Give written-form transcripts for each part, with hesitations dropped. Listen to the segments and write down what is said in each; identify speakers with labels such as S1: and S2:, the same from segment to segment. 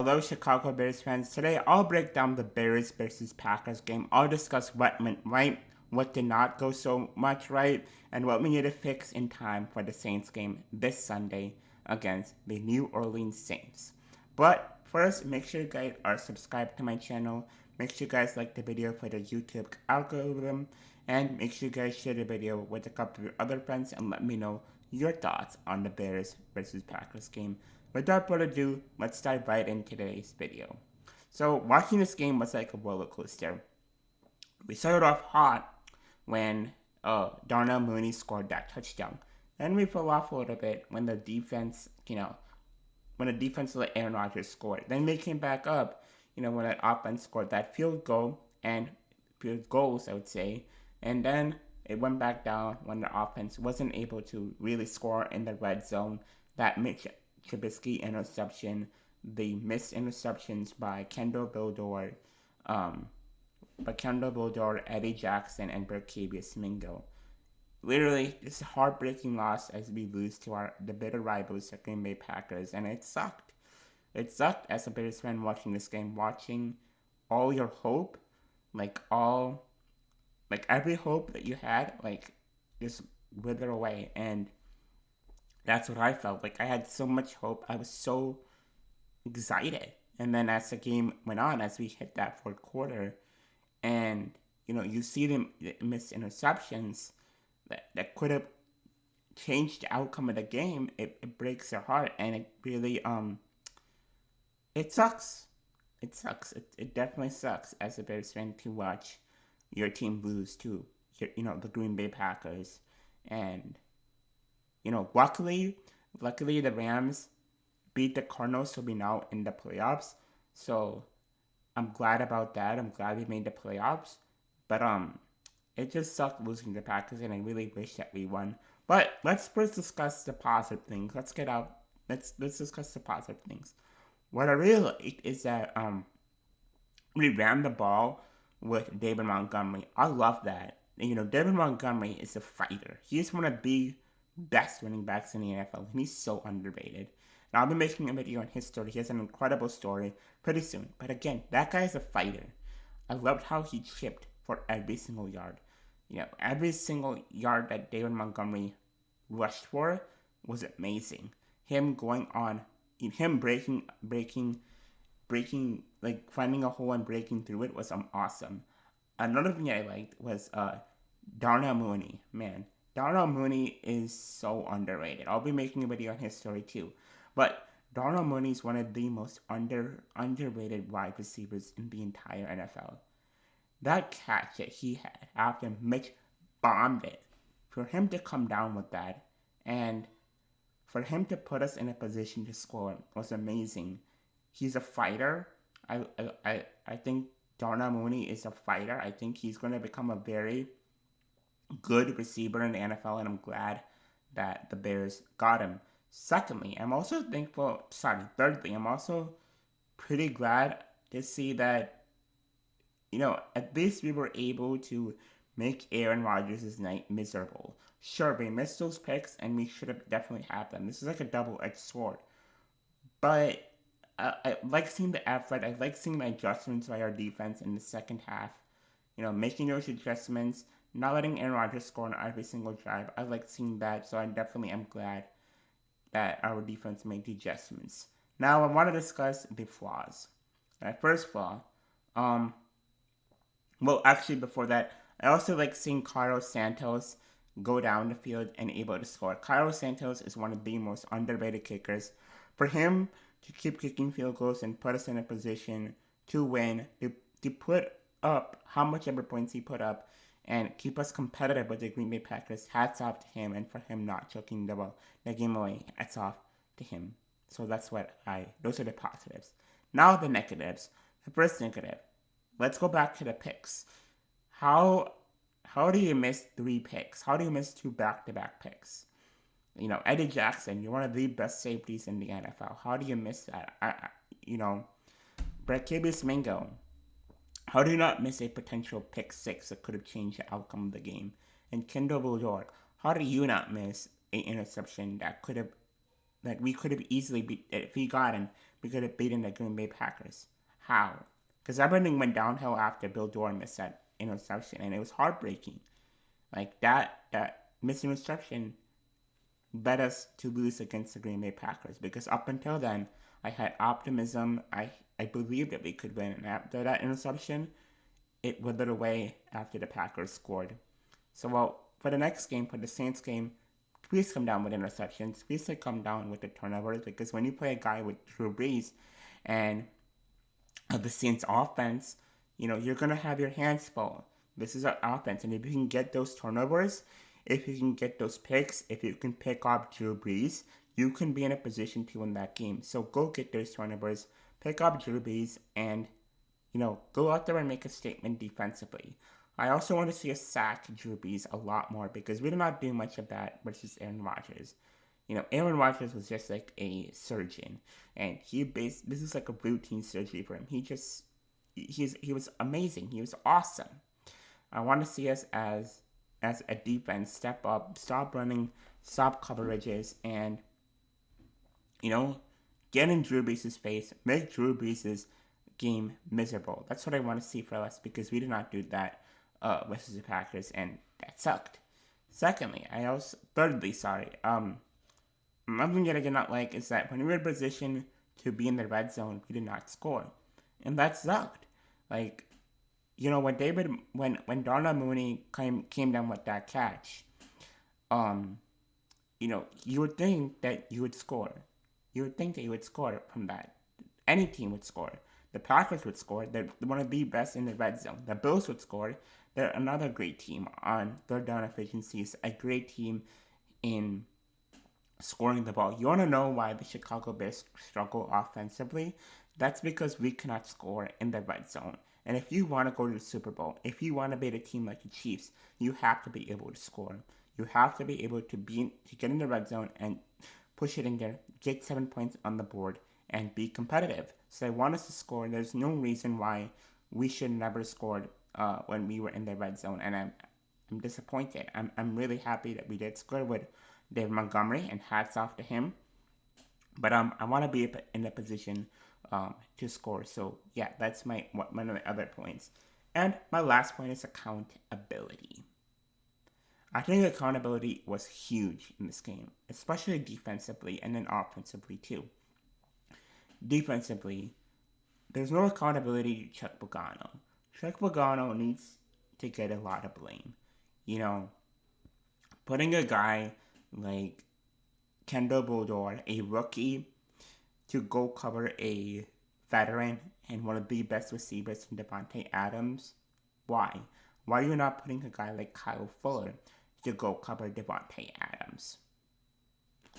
S1: Hello, Chicago Bears fans. Today, I'll break down the Bears versus Packers game. I'll discuss what went right, what did not go so much right, and what we need to fix in time for the Saints game this Sunday against the New Orleans Saints. But first, make sure you guys are subscribed to my channel. Make sure you guys like the video for the YouTube algorithm. And make sure you guys share the video with a couple of your other friends and let me know your thoughts on the Bears versus Packers game. Without further ado, let's dive right into today's video. So, watching this game was like a roller coaster. We started off hot when Darnell Mooney scored that touchdown. Then we fell off a little bit when the defense, when the defense let Aaron Rodgers score. Then we came back up, when that offense scored that field goal and field goals, I would say. And then it went back down when the offense wasn't able to really score in the red zone. That Mitch Trubisky interception, the missed interceptions by Kendall Bildor, Eddie Jackson, and Berkevius Mingo. Literally, it's a heartbreaking loss as we lose to the bitter rivals, the Green Bay Packers, and it sucked. It sucked as a Bears fan watching this game, watching all your hope, every hope that you had, just wither away, and that's what I felt. Like I had so much hope. I was so excited. And then as the game went on, as we hit that fourth quarter, and you see them miss interceptions that could have changed the outcome of the game, it breaks your heart, and it really it sucks. It sucks. It definitely sucks as a Bears fan to watch your team lose to the Green Bay Packers. And luckily the Rams beat the Cardinals, so we now in the playoffs. So I'm glad about that. I'm glad we made the playoffs. But it just sucked losing the Packers, and I really wish that we won. But let's first discuss the positive things. Let's discuss the positive things. What I really like is that we ran the ball with David Montgomery. I love that. David Montgomery is a fighter. He's one of the best running backs in the NFL, and he's so underrated. And I'll be making a video on his story. He has an incredible story pretty soon. But again, that guy is a fighter. I loved how he chipped for every single yard. Every single yard that David Montgomery rushed for was amazing. Him going on, him breaking, finding a hole and breaking through it was awesome. Another thing I liked was Darnell Mooney. Man, Darnell Mooney is so underrated. I'll be making a video on his story too. But Darnell Mooney is one of the most underrated wide receivers in the entire NFL. That catch that he had after Mitch bombed it, for him to come down with that, and for him to put us in a position to score was amazing. He's a fighter. I think Darnell Mooney is a fighter. I think he's going to become a very good receiver in the NFL, and I'm glad that the Bears got him. Thirdly, I'm also pretty glad to see that, at least we were able to make Aaron Rodgers' night miserable. Sure, we missed those picks, and we should have definitely had them. This is like a double-edged sword. But I like seeing the effort. I like seeing the adjustments by our defense in the second half. Making those adjustments, not letting Aaron Rodgers score on every single drive. I like seeing that, so I definitely am glad that our defense made the adjustments. Now I want to discuss the flaws. My first flaw, actually before that, I also like seeing Carlos Santos go down the field and able to score. Carlos Santos is one of the most underrated kickers. For him to keep kicking field goals and put us in a position to win, to put up how much ever points he put up, and keep us competitive with the Green Bay Packers, hats off to him, and for him not choking the game away, hats off to him. So those are the positives. Now the negatives. The first negative, let's go back to the picks. How do you miss 3 picks? How do you miss 2 back-to-back picks? Eddie Jackson, you're one of the best safeties in the NFL. How do you miss that? Berkevius Mingo, how do you not miss a potential pick 6 that could have changed the outcome of the game? And Kendall Bildor, how do you not miss an interception that could have Like we could have easily beat if he got him. We could have beaten the Green Bay Packers. How? Because everything went downhill after Bill Dorr missed that interception, and it was heartbreaking. Like that missing interception led us to lose against the Green Bay Packers because up until then, I had optimism. I believed that we could win, and after that interception, it withered away after the Packers scored. So, well, for the next game, for the Saints game, please come down with interceptions. Please come down with the turnovers because when you play a guy with Drew Brees and the Saints offense, you're going to have your hands full. This is an offense, and if you can get those turnovers, if you can get those picks, if you can pick up Drew Brees, you can be in a position to win that game. So go get those turnovers, pick up Drew Brees, and go out there and make a statement defensively. I also want to see us sack Drew Brees a lot more because we did not do much of that versus Aaron Rodgers. Aaron Rodgers was just like a surgeon, and this is like a routine surgery for him. He was amazing. He was awesome. I want to see us as a defense step up, stop running, stop coverages, and get in Drew Brees' face, make Drew Brees' game miserable. That's what I want to see for us because we did not do that versus the Packers, and that sucked. Thirdly, something that I did not like is that when we were in position to be in the red zone, we did not score, and that sucked. Like, when Darnell Mooney came down with that catch, you would think that you would score. You would think that you would score from that. Any team would score. The Packers would score. They're one of the best in the red zone. The Bills would score. They're another great team on third down efficiencies. A great team in scoring the ball. You want to know why the Chicago Bears struggle offensively? That's because we cannot score in the red zone. And if you want to go to the Super Bowl, if you want to beat a team like the Chiefs, you have to be able to score. You have to be able to get in the red zone and push it in there, get 7 points on the board, and be competitive. So I want us to score. There's no reason why we should never scored when we were in the red zone, and I'm disappointed. I'm really happy that we did score with Dave Montgomery, and hats off to him. But I want to be in a position to score. So yeah, that's one of my other points. And my last point is accountability. I think accountability was huge in this game, especially defensively and then offensively too. Defensively, there's no accountability to Chuck Pagano. Chuck Pagano needs to get a lot of blame. Putting a guy like Kendall Bulldor, a rookie, to go cover a veteran and one of the best receivers in Davante Adams. Why? Why are you not putting a guy like Kyle Fuller to go cover Davante Adams?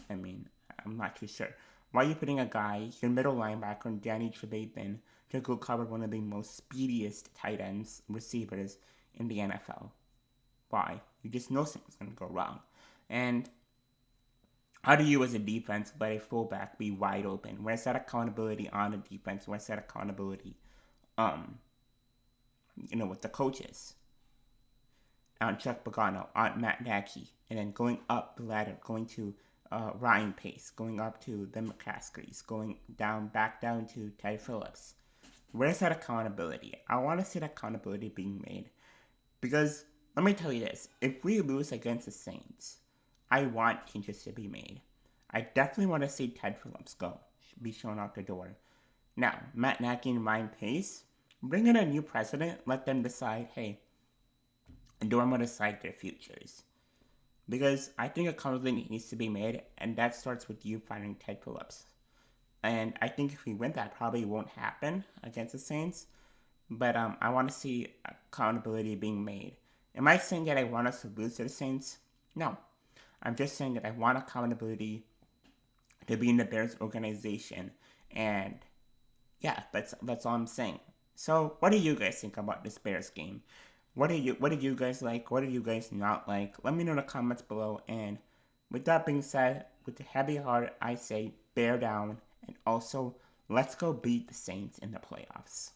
S1: I mean, I'm not too sure. Why are you putting a guy, your middle linebacker, Danny Trevathan, to go cover one of the most speediest tight ends receivers in the NFL? Why? You just know something's going to go wrong. And how do you as a defense let a fullback be wide open? Where's that accountability on the defense? Where's that accountability, with the coaches? On Chuck Pagano, on Matt Nagy, and then going up the ladder, going to Ryan Pace, going up to the McCaskies, going back down to Ted Phillips. Where's that accountability? I want to see that accountability being made. Because, let me tell you this, if we lose against the Saints, I want changes to be made. I definitely want to see Ted Phillips be shown out the door. Now, Matt Nagy and Ryan Pace, bring in a new president, let them decide, hey, do I'm going to decide their futures. Because I think accountability needs to be made, and that starts with you firing Ted Phillips. And I think if we win, that probably won't happen against the Saints. But I want to see accountability being made. Am I saying that I want us to lose to the Saints? No. I'm just saying that I want accountability to be in the Bears organization. And yeah, that's all I'm saying. So what do you guys think about this Bears game? What did you guys like? What did you guys not like? Let me know in the comments below. And with that being said, with a heavy heart, I say bear down. And also, let's go beat the Saints in the playoffs.